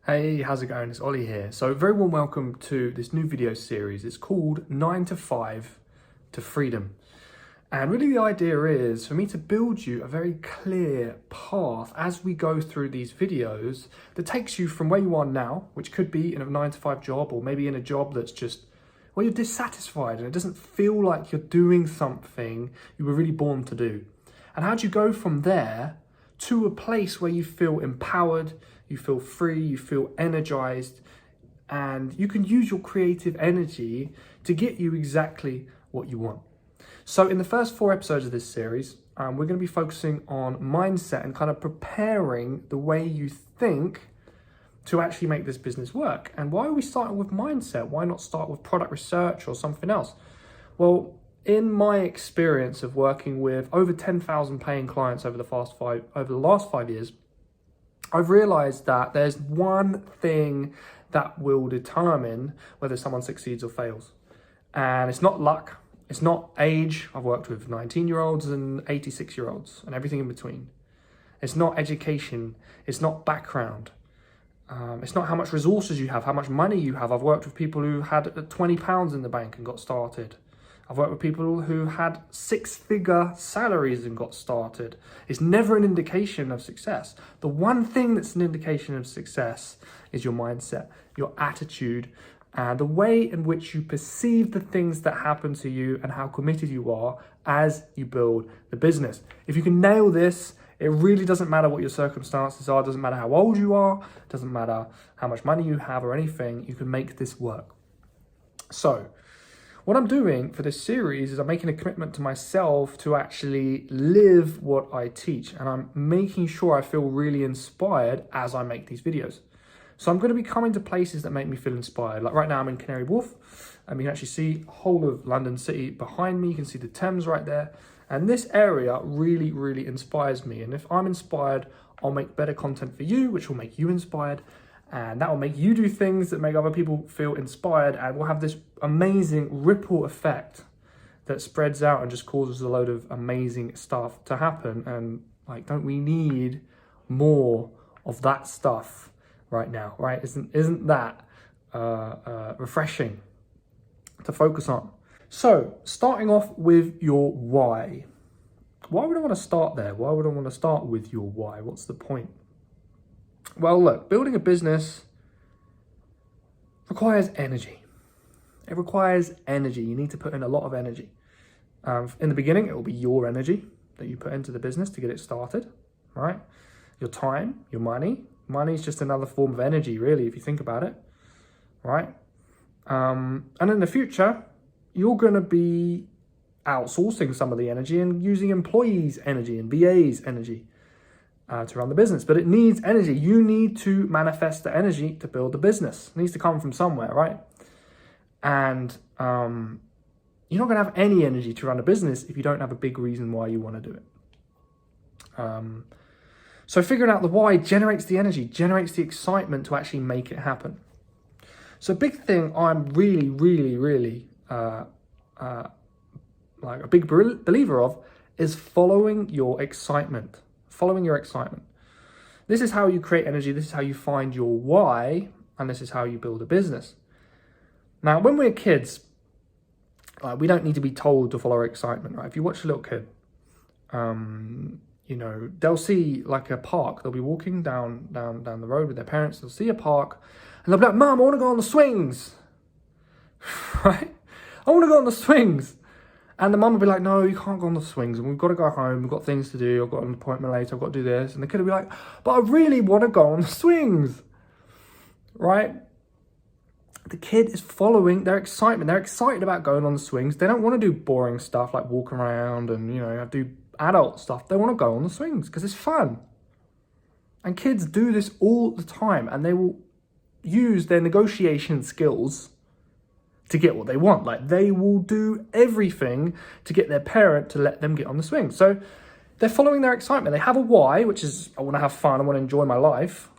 Hey, how's it going? It's Ollie here. So very warm welcome to this new video series. It's called 9 to 5 to Freedom. And really the idea is for me to build you a very clear path as we go through these videos that takes you from where you are now, which could be in a 9 to 5 job, or maybe in a job that's just, well, you're dissatisfied and it doesn't feel like you're doing something you were really born to do. And how do you go from there to a place where you feel empowered, you feel free, you feel energized, and you can use your creative energy to get you exactly what you want. So in the first 4 episodes of this series, we're going to be focusing on mindset and kind of preparing the way you think to actually make this business work. And why are we starting with mindset? Why not start with product research or something else? Well, in my experience of working with over 10,000 paying clients over the last 5 years, I've realized that there's one thing that will determine whether someone succeeds or fails. And it's not luck, it's not age. I've worked with 19-year-olds and 86-year-olds and everything in between. It's not education, it's not background. It's not how much resources you have, how much money you have. I've worked with people who had £20 in the bank and got started. I've worked with people who had 6-figure salaries and got started. It's never an indication of success. The one thing that's an indication of success is your mindset, your attitude, and the way in which you perceive the things that happen to you and how committed you are as you build the business. If you can nail this, it really doesn't matter what your circumstances are, it doesn't matter how old you are, it doesn't matter how much money you have or anything, you can make this work. So, what I'm doing for this series is I'm making a commitment to myself to actually live what I teach, and I'm making sure I feel really inspired as I make these videos. So I'm going to be coming to places that make me feel inspired. Like right now I'm in Canary Wharf, and you can actually see the whole of London City behind me. You can see the Thames right there. And this area really, really inspires me. And if I'm inspired, I'll make better content for you, which will make you inspired. And that will make you do things that make other people feel inspired, and we'll have this amazing ripple effect that spreads out and just causes a load of amazing stuff to happen. And like, don't we need more of that stuff right now, right? Isn't that refreshing to focus on? So starting off with your why. Why would I want to start there? Why would I want to start with your why? What's the point? Well, look, building a business requires energy. It requires energy. You need to put in a lot of energy. In the beginning, it will be your energy that you put into the business to get it started, right? Your time, your money. Money is just another form of energy, really, if you think about it, right? And in the future, you're going to be outsourcing some of the energy and using employees' energy and VAs' energy to run the business, but it needs energy. You need to manifest the energy to build the business. It needs to come from somewhere, right? And you're not going to have any energy to run a business if you don't have a big reason why you want to do it. So figuring out the why generates the energy, generates the excitement to actually make it happen. So a big thing I'm really, really, really like a big believer of is following your excitement. Following your excitement. This is how you create energy. This is how you find your why, and this is how you build a business. Now, when we're kids, we don't need to be told to follow our excitement, right? If you watch a little kid, they'll see like a park. They'll be walking down the road with their parents. They'll see a park, and they'll be like, "Mom, I want to go on the swings." Right? I want to go on the swings. And the mum will be like, "No, you can't go on the swings, and we've got to go home, we've got things to do, I've got an appointment later, I've got to do this." And the kid will be like, "But I really want to go on the swings," right? The kid is following their excitement. They're excited about going on the swings. They don't want to do boring stuff like walk around and, do adult stuff. They want to go on the swings because it's fun. And kids do this all the time, and they will use their negotiation skills to get what they want. Like, they will do everything to get their parent to let them get on the swing. So they're following their excitement. They have a why, which is, I want to have fun, I want to enjoy my life.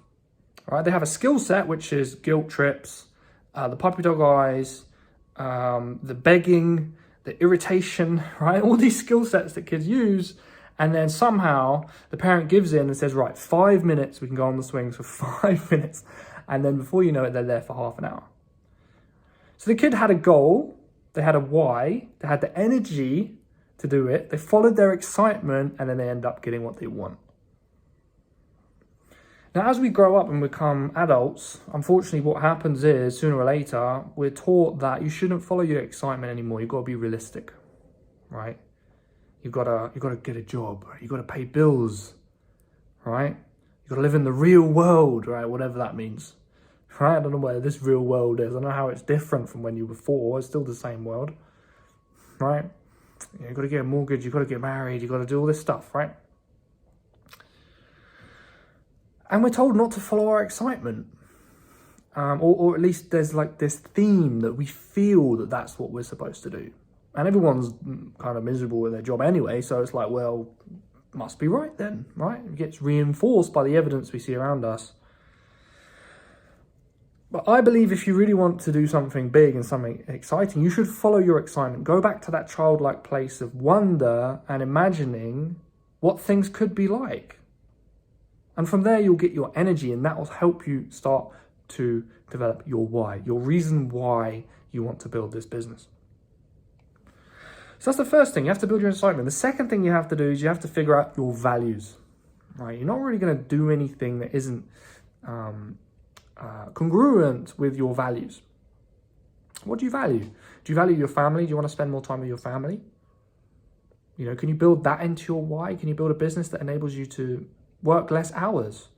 Right? They have a skill set, which is guilt trips, the puppy dog eyes, the begging, the irritation, right? All these skill sets that kids use. And then somehow the parent gives in and says, right, 5 minutes, we can go on the swings for 5 minutes. And then before you know it, they're there for half an hour. So the kid had a goal, they had a why, they had the energy to do it, they followed their excitement, and then they end up getting what they want. Now, as we grow up and become adults, unfortunately what happens is, sooner or later, we're taught that you shouldn't follow your excitement anymore. You've got to be realistic, right? You've got to get a job, right? You've got to pay bills, right? You've got to live in the real world, right? Whatever that means, right? I don't know where this real world is. I don't know how it's different from when you were 4. It's still the same world, right? You've got to get a mortgage. You've got to get married. You've got to do all this stuff, right? And we're told not to follow our excitement. Or at least there's like this theme that we feel that that's what we're supposed to do. And everyone's kind of miserable with their job anyway, so it's like, well, must be right then, right? It gets reinforced by the evidence we see around us. But I believe if you really want to do something big and something exciting, you should follow your excitement. Go back to that childlike place of wonder and imagining what things could be like. And from there, you'll get your energy, and that will help you start to develop your why, your reason why you want to build this business. So that's the first thing. You have to build your excitement. The second thing you have to do is you have to figure out your values, right? You're not really going to do anything that isn't congruent with your values. What do you value? Do you value your family? Do you want to spend more time with your family? You know, can you build that into your why? Can you build a business that enables you to work less hours?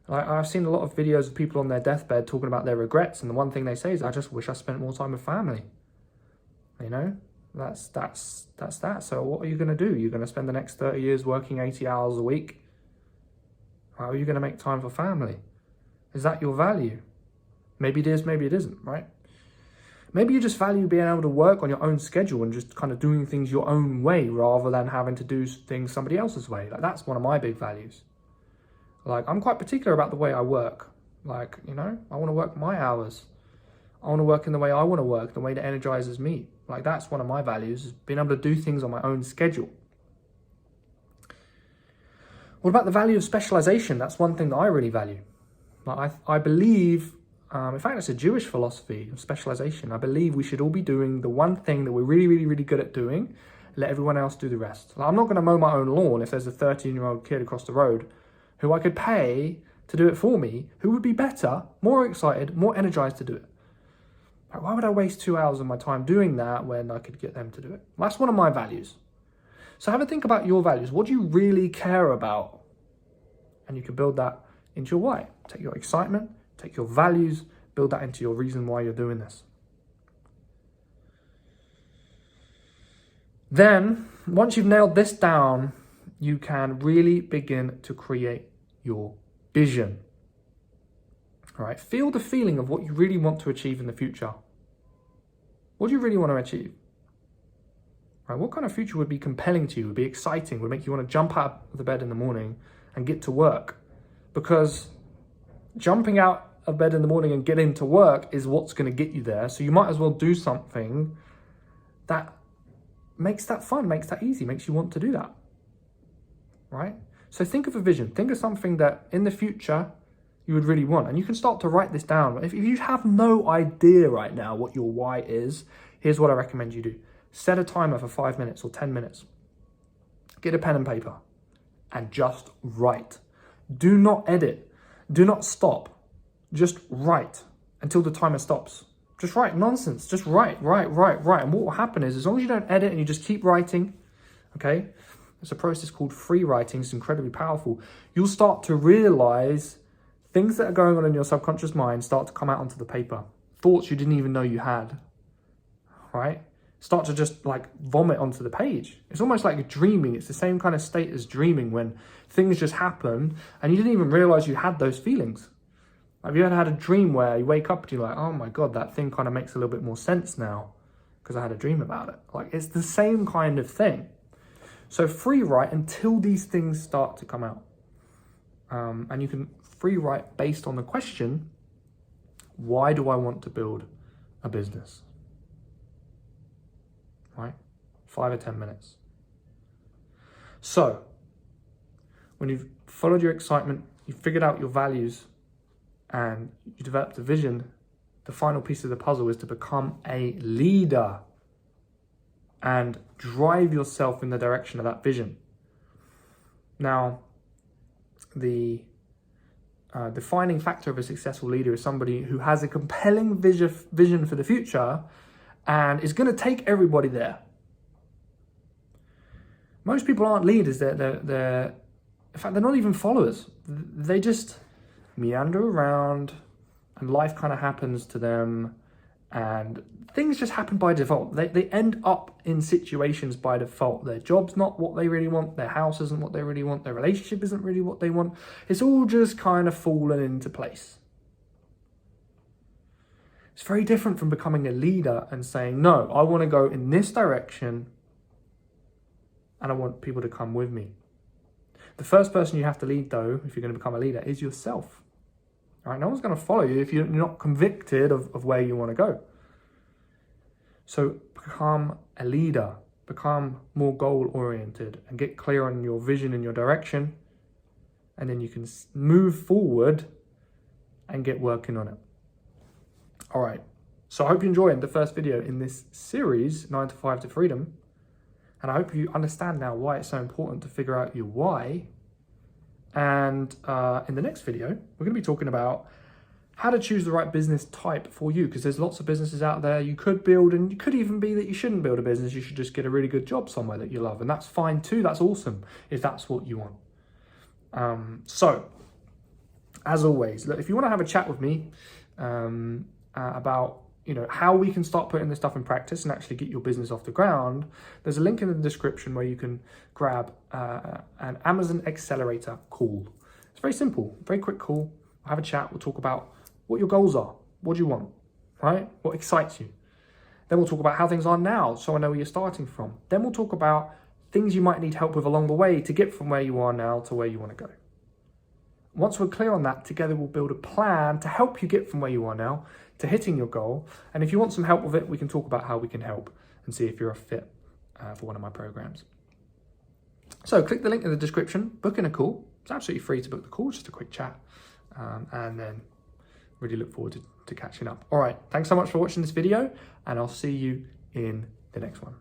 I've seen a lot of videos of people on their deathbed talking about their regrets, and the one thing they say is, I just wish I spent more time with family. You know, that's that. So what are you going to do? You're going to spend the next 30 years working 80 hours a week? How are you going to make time for family? Is that your value? Maybe it is, maybe it isn't, right? Maybe you just value being able to work on your own schedule and just kind of doing things your own way rather than having to do things somebody else's way. Like, that's one of my big values. Like, I'm quite particular about the way I work. Like, you know, I want to work my hours. I want to work in the way I want to work, the way that energizes me. Like, that's one of my values, is being able to do things on my own schedule. What about the value of specialization? That's one thing that I really value. Like, I believe, in fact, it's a Jewish philosophy of specialization. I believe we should all be doing the one thing that we're really, really, really good at doing. Let everyone else do the rest. Like, I'm not going to mow my own lawn if there's a 13-year-old kid across the road who I could pay to do it for me, who would be better, more excited, more energized to do it. Like, why would I waste 2 hours of my time doing that when I could get them to do it? Well, that's one of my values. So have a think about your values. What do you really care about? And you can build that into your why. Take your excitement, take your values, build that into your reason why you're doing this. Then, once you've nailed this down, you can really begin to create your vision. All right, feel the feeling of what you really want to achieve in the future. What do you really want to achieve? Right, what kind of future would be compelling to you, would be exciting, would make you want to jump out of the bed in the morning and get to work? Because jumping out of bed in the morning and getting to work is what's going to get you there. So you might as well do something that makes that fun, makes that easy, makes you want to do that. Right? So think of a vision. Think of something that in the future you would really want. And you can start to write this down. If you have no idea right now what your why is, here's what I recommend you do. Set a timer for 5 minutes or 10 minutes. Get a pen and paper and just write. Do not edit. Do not stop. Just write until the timer stops. Just write nonsense. Just write. And what will happen is, as long as you don't edit and you just keep writing, okay, it's a process called free writing. It's incredibly powerful. You'll start to realize things that are going on in your subconscious mind start to come out onto the paper. Thoughts you didn't even know you had, right? Start to just like vomit onto the page. It's almost like dreaming. It's the same kind of state as dreaming, when things just happen and you didn't even realize you had those feelings. Have you ever had a dream where you wake up and you're like, oh my God, that thing kind of makes a little bit more sense now because I had a dream about it? Like, it's the same kind of thing. So free write until these things start to come out. And you can free write based on the question, why do I want to build a business? Right? 5 or 10 minutes. So when you've followed your excitement, you've figured out your values, and you develop the vision, the final piece of the puzzle is to become a leader and drive yourself in the direction of that vision. Now, the defining factor of a successful leader is somebody who has a compelling vision for the future and is going to take everybody there. Most people aren't leaders. In fact, they're not even followers. They just meander around and life kind of happens to them and things just happen by default. They end up in situations by default. Their job's not what they really want. Their house isn't what they really want. Their relationship isn't really what they want. It's all just kind of fallen into place. It's very different from becoming a leader and saying, no, I want to go in this direction and I want people to come with me. The first person you have to lead, though, if you're going to become a leader, is yourself. All right? No one's going to follow you if you're not convicted of where you want to go. So become a leader, become more goal-oriented and get clear on your vision and your direction. And then you can move forward and get working on it. All right. So I hope you enjoyed the first video in this series, 9 to 5 to Freedom. And I hope you understand now why it's so important to figure out your why. And in the next video, we're going to be talking about how to choose the right business type for you, because there's lots of businesses out there you could build, and it could even be that you shouldn't build a business. You should just get a really good job somewhere that you love, and that's fine too. That's awesome if that's what you want. So, as always, look, if you want to have a chat with me about how we can start putting this stuff in practice and actually get your business off the ground, there's a link in the description where you can grab an Amazon Accelerator call. It's very simple, very quick call. We'll have a chat. We'll talk about what your goals are. What do you want, right? What excites you? Then we'll talk about how things are now, so I know where you're starting from. Then we'll talk about things you might need help with along the way to get from where you are now to where you want to go. Once we're clear on that, together we'll build a plan to help you get from where you are now to hitting your goal. And if you want some help with it, we can talk about how we can help and see if you're a fit for one of my programs. So click the link in the description, book in a call. It's absolutely free to book the call, just a quick chat. And then really look forward to catching up. All right, thanks so much for watching this video, and I'll see you in the next one.